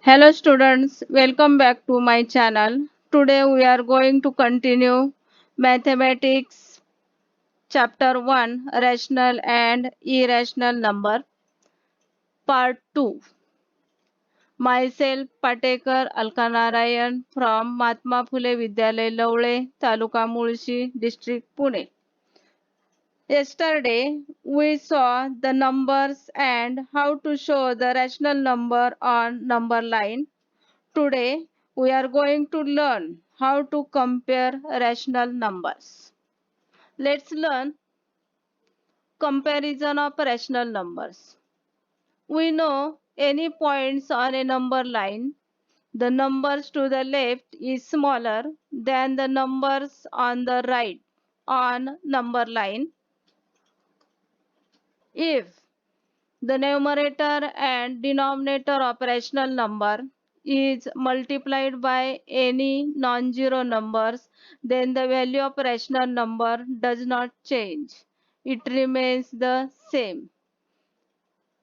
Hello students, welcome back to my channel. Today we are going to continue Mathematics Chapter 1 Rational and Irrational Number Part 2. Myself Patekar Alkanarayan from Mahatma Phule Vidyalay Lawle, Taluka Mulshi, District Pune. Yesterday we saw the numbers and how to show the rational number on number line. Today, we are going to learn how to compare rational numbers. Let's learn comparison of rational numbers. We know any points on a number line, the numbers to the left is smaller than the numbers on the right on number line. If the numerator and denominator of rational number is multiplied by any non-zero numbers, then the value of rational number does not change. It remains the same.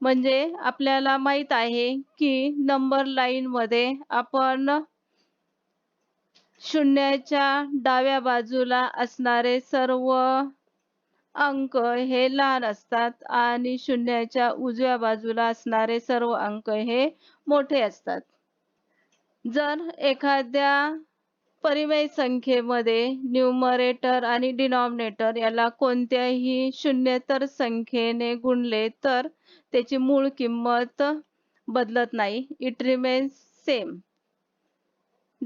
म्हणजे आपल्याला माहित आहे की number line मध्ये आपण शून्याच्या डाव्या बाजूला असणारे सर्व अंक हे लहान असतात आणि शून्याच्या उजव्या बाजूला असणारे सर्व अंक हे मोठे असतात. जर एखाद्या परिमेय संख्येमध्ये न्यूमरेटर आणि डिनॉमिनेटर याला कोणत्याही शून्येतर संख्येने गुणले तर त्याची मूळ किंमत बदलत नाही. It remains same.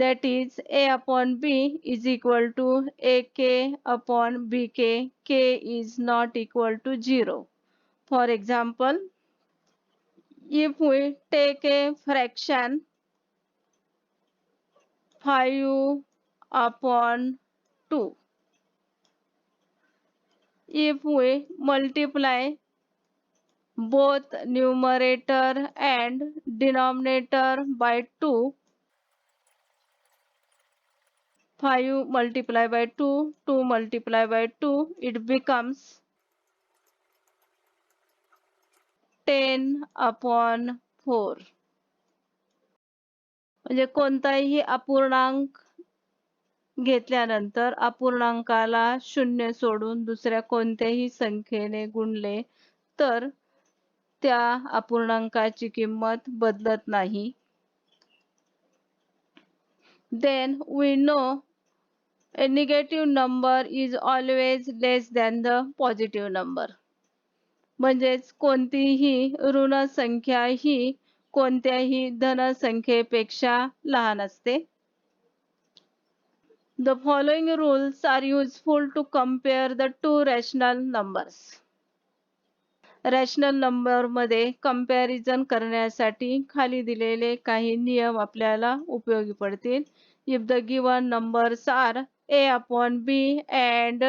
That is a upon b is equal to ak upon bk. K is not equal to 0. For example, if we take a fraction 5 upon 2, if we multiply both numerator and denominator by 2, 5 multiplied by 2, 2 multiplied by 2, it becomes 10 upon 4. म्हणजे कोणताही अपूर्णांक घेतल्यानंतर अपूर्णांकाला शून्य सोडून दुसऱ्या कोणत्याही संख्येने गुणले तर त्या अपूर्णांकाची किंमत बदलत नाही. Then we know a negative number is always less than the positive number. म्हणजेच कोणतीही ऋण संख्या ही कोणत्याही धन संख्येपेक्षा लहान असते. The following rules are useful to compare the two rational numbers. Rational number मध्ये कंपॅरिझन करण्यासाठी खाली दिलेले काही नियम आपल्याला उपयोगी पडतील. If the given numbers are a upon b and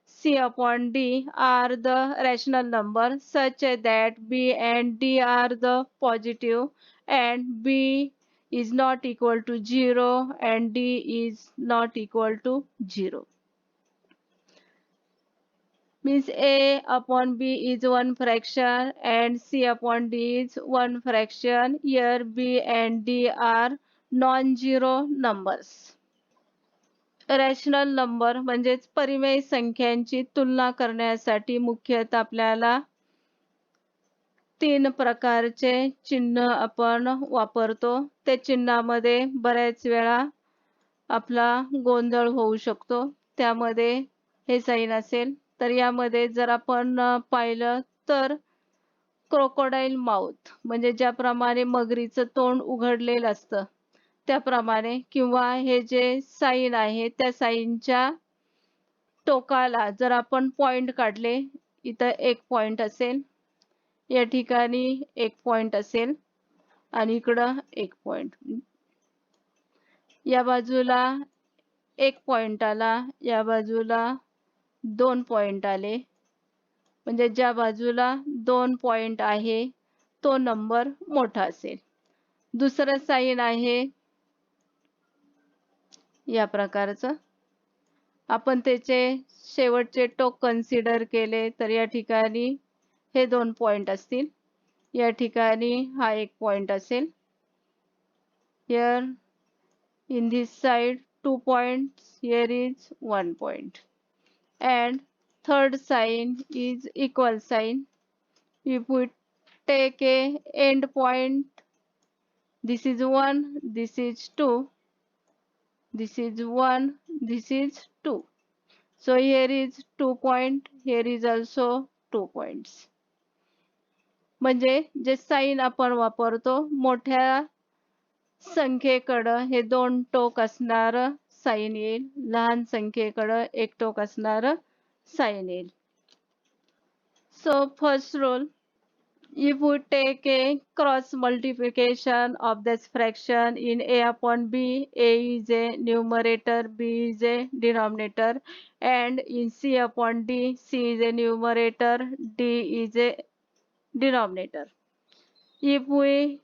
c upon d are the rational numbers such that b and d are the positive and b is not equal to 0 and d is not equal to 0. Means a upon b is one fraction and c upon d is one fraction. Here b and d are non-zero numbers. Rational number म्हणजेच परिमेय संख्यांची तुलना करण्यासाठी मुख्यतः आपल्याला तीन प्रकारचे चिन्ह आपण वापरतो. त्या चिन्हामध्ये बऱ्याच वेळा आपला गोंधळ होऊ शकतो. त्यामध्ये हे साइन असेल तर यामध्ये जर आपण पाहिलं तर क्रोकोडाईल माउथ म्हणजे ज्याप्रमाणे मगरीचं तोंड उघडलेलं असतं त्याप्रमाणे किंवा हे जे साइन आहे त्या साइनच्या टोकाला जर आपण पॉइंट काढले इथं एक पॉइंट असेल, या ठिकाणी एक पॉइंट असेल आणि इकडं एक पॉइंट. या बाजूला एक पॉइंट आला, या बाजूला दोन पॉइंट आले. म्हणजे ज्या बाजूला दोन पॉइंट आहे तो नंबर मोठा असेल. दुसरं साइन आहे या प्रकारचं. आपण त्याचे शेवटचे टोक कन्सिडर केले तर या ठिकाणी हे दोन पॉइंट असतील, या ठिकाणी हा एक पॉइंट असेल. Here in this side 2 points, here is 1 point. And third sign is equal sign. If we take a end point, this is 1, this is 2, this is 1, this is 2. So here is 2 point, here is also 2 points. म्हणजे जे sign आपण वापरतो मोठ्या संख्येकडं हे दोन टोक असणारं sign येईल, लहान संख्येकडं एक टोक असणारं साइन येईल. So first rule, if we take a cross multiplication of this fraction in a upon b, a is a numerator, b is a denominator, and in c upon d, c is a numerator, d is a denominator. If we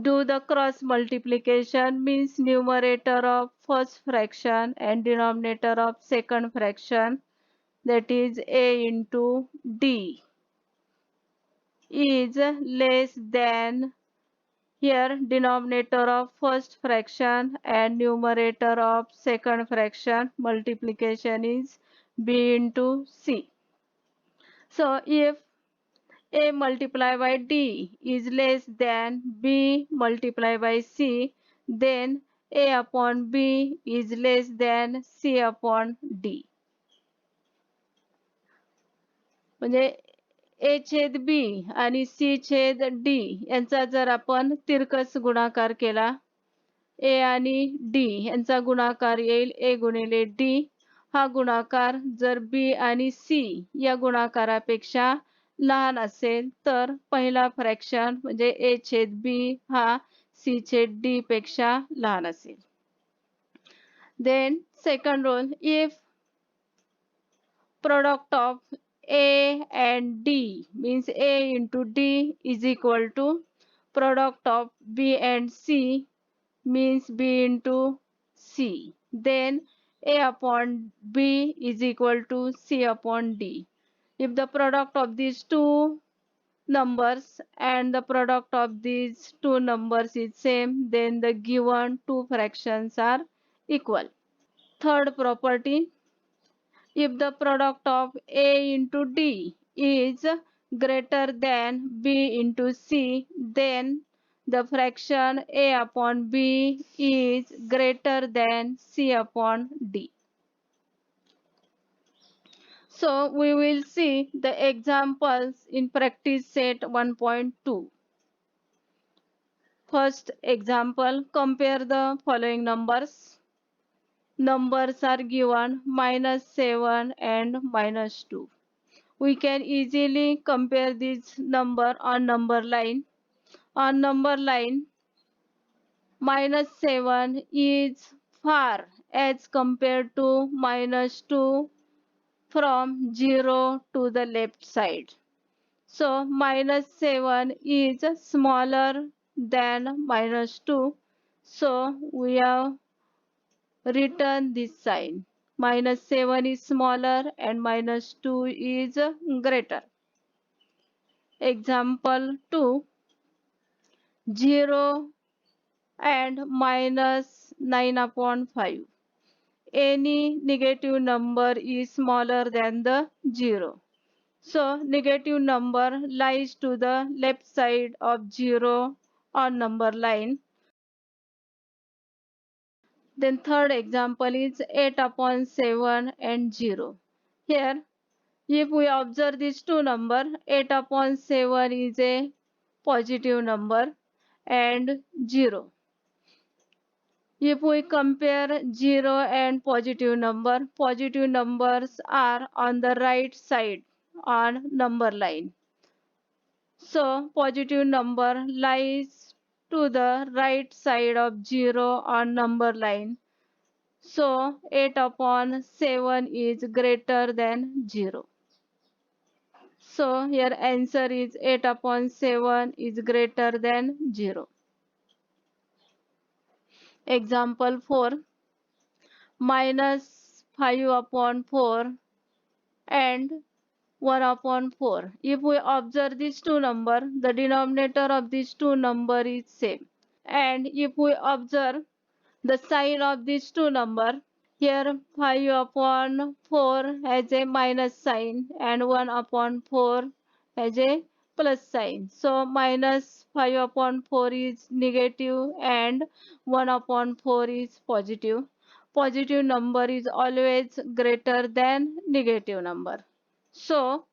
do the cross multiplication, means numerator of first fraction and denominator of second fraction, that is a into d, is less than, here denominator of first fraction and numerator of second fraction multiplication is b into c. So if a multiplied by d is less than b multiplied by c, then a upon b is less than c upon d. म्हणजे a छेद b आणि c छेद d यांचा जर आपण तिरकस गुणाकार केला, a आणि d यांचा गुणाकार येईल a गुणिले d. हा गुणाकार जर b आणि c या गुणाकारापेक्षा लहान असेल तर पहिला फ्रॅक्शन म्हणजे a छेद b हा c छेद d पेक्षा लहान असेल. Then second rule, if product of a and d means a into d is equal to product of b and c means b into c, then a upon b is equal to c upon d. If the product of these two numbers and the product of these two numbers is same, then the given two fractions are equal. Third property, if the product of a into d is greater than b into c, then the fraction a upon b is greater than c upon d. So we will see the examples in practice set 1.2. First example, compare the following numbers. Numbers are given -7 and -2. We can easily compare this number on number line. On number line, -7 is far as compared to -2 from 0 to the left side. So -7 is smaller than -2. So we have written this sign. -7 is smaller and -2 is greater. Example 2, 0 and -9 upon 5. Any negative number is smaller than the 0. So negative number lies to the left side of 0 on number line. Then third example is 8 upon 7 and 0. Here, if we observe these two numbers, 8 upon 7 is a positive number and 0. If we compare 0 and positive numbers are on the right side on number line. So positive number lies to the right side of 0 on number line. So 8 upon 7 is greater than 0. So here answer is 8 upon 7 is greater than 0. Example 4, -5 upon 4 and 1 upon 4. If we observe these two numbers, the denominator of these two numbers is same. And if we observe the sign of these two numbers, here 5 upon 4 has a minus sign and 1 upon 4 has a plus sign. So minus 5 upon 4 is negative and 1 upon 4 is positive. Positive number is always greater than negative number. So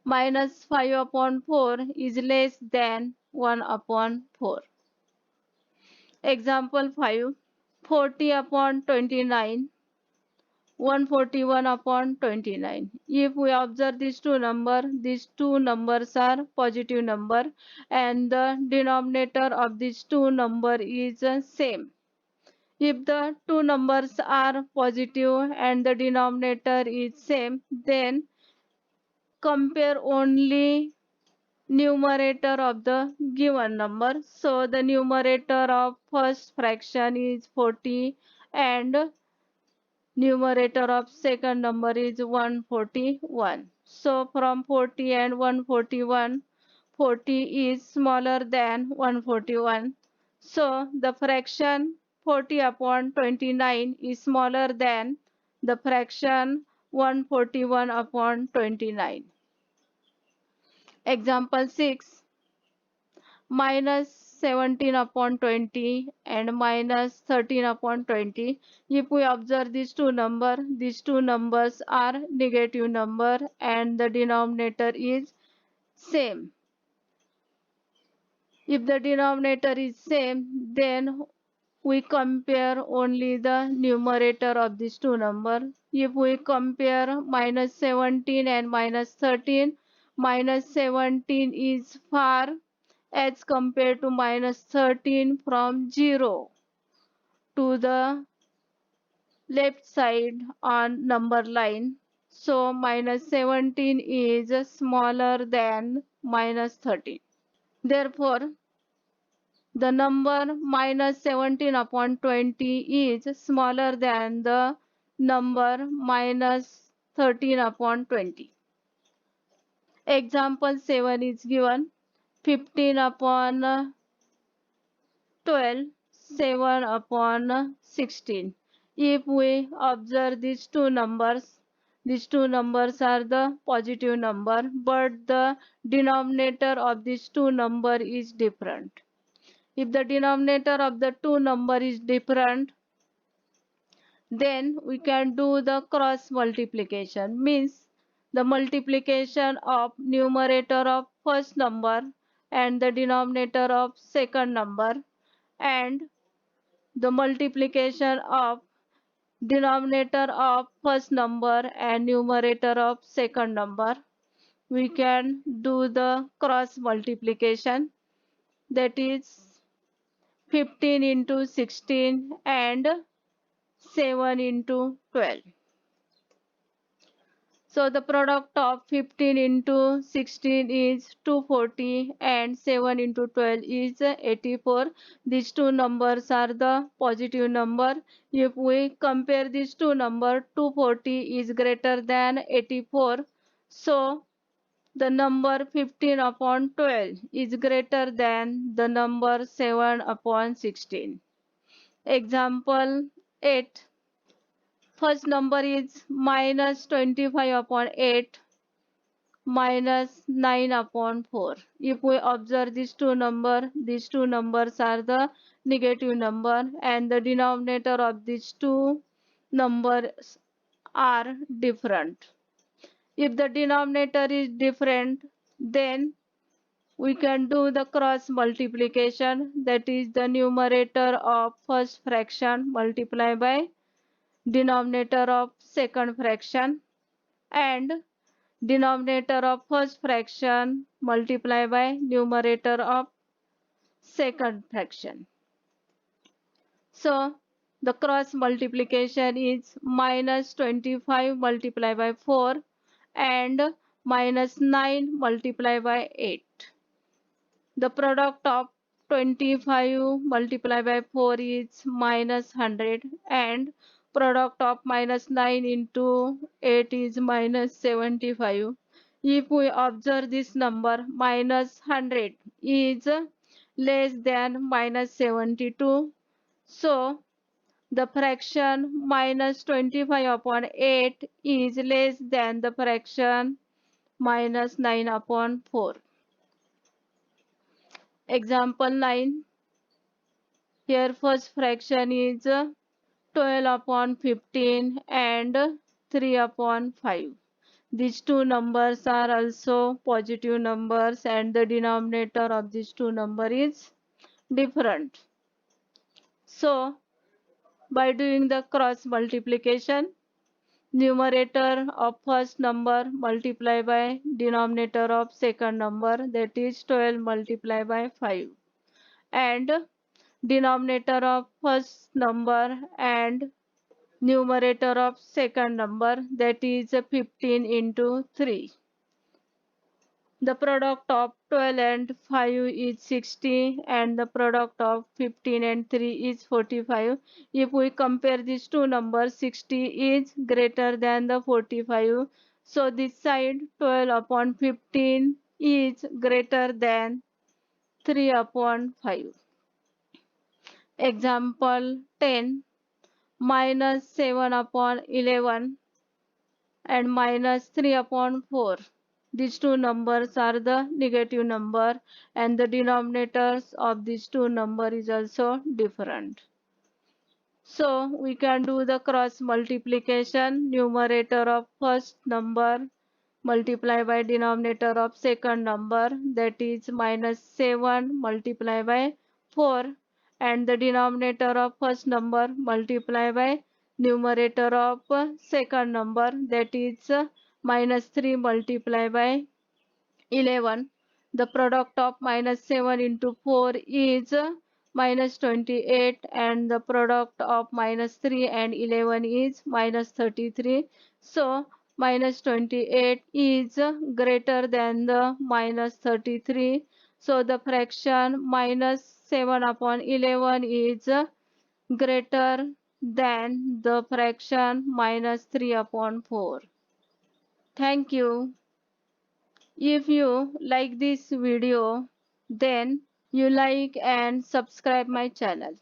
minus 5 upon 4 is less than 1 upon 4. Example 5. 40 upon 29, 141 upon 29. If we observe these two numbers are positive number and the denominator of these two number is same. If the two numbers are positive and the denominator is same, then compare only numerator of the given number. So the numerator of first fraction is 40 and numerator of second number is 141. So from 40 and 141, 40 is smaller than 141. So the fraction 40 upon 29 is smaller than the fraction 141 upon 29. Example 6. Minus 17 upon 20 and minus 13 upon 20. If we observe these two numbers are negative number and the denominator is same. If the denominator is same, then we compare only the numerator of these two numbers. If we compare minus 17 and minus 13, minus 17 is far as compared to minus 13 from 0 to the left side on number line. So minus 17 is smaller than minus 13. Therefore, the number minus 17 upon 20 is smaller than the number minus 13 upon 20. Example 7 is given. 15 upon 12, 7 upon 16. If we observe these two numbers are the positive number, but the denominator of these two number is different. If the denominator of the two number is different, then we can do the cross multiplication, means the multiplication of numerator of first number and the denominator of second number, and the multiplication of denominator of first number and numerator of second number. We can do the cross multiplication, that is 15 into 16 and 7 into 12. So the product of 15 into 16 is 240 and 7 into 12 is 84. These two numbers are the positive number. If we compare these two numbers, 240 is greater than 84. So the number 15 upon 12 is greater than the number 7 upon 16. Example 8. First number is minus 25 upon 8 minus 9 upon 4. If we observe these two numbers are the negative number and the denominator of these two numbers are different. If the denominator is different, then we can do the cross multiplication, that is the numerator of first fraction multiplied by denominator of second fraction and denominator of first fraction multiplied by numerator of second fraction. So the cross multiplication is minus 25 multiplied by 4 and minus 9 multiplied by 8. The product of 25 multiplied by 4 is minus 100 and product of minus 9 into 8 is minus 75. If we observe this number minus 100 is less than minus 72. So the fraction minus 25 upon 8 is less than the fraction minus 9 upon 4. Example 9. Here first fraction is 12 upon 15 and 3 upon 5. These two numbers are also positive numbers and the denominator of these two numbers is different. So by doing the cross multiplication, numerator of first number multiplied by denominator of second number, that is 12 multiplied by 5, and denominator of first number and numerator of second number, that is 15 into 3. The product of 12 and 5 is 60 and the product of 15 and 3 is 45. If we compare these two numbers, 60 is greater than the 45. So this side 12 upon 15 is greater than 3 upon 5. Example 10. Minus 7 upon 11 and minus 3 upon 4. These two numbers are the negative number and the denominators of these two numbers is also different. So we can do the cross multiplication. Numerator of first number multiplied by denominator of second number, that is minus 7 multiplied by 4, and the denominator of first number multiplied by numerator of second number, that is minus 3 multiplied by 11. The product of minus 7 into 4 is minus 28 and the product of minus 3 and 11 is minus 33. So minus 28 is greater than the minus 33. So the fraction minus 7 upon 11 is greater than the fraction minus 3 upon 4. Thank you. If you like this video, then you like and subscribe my channel.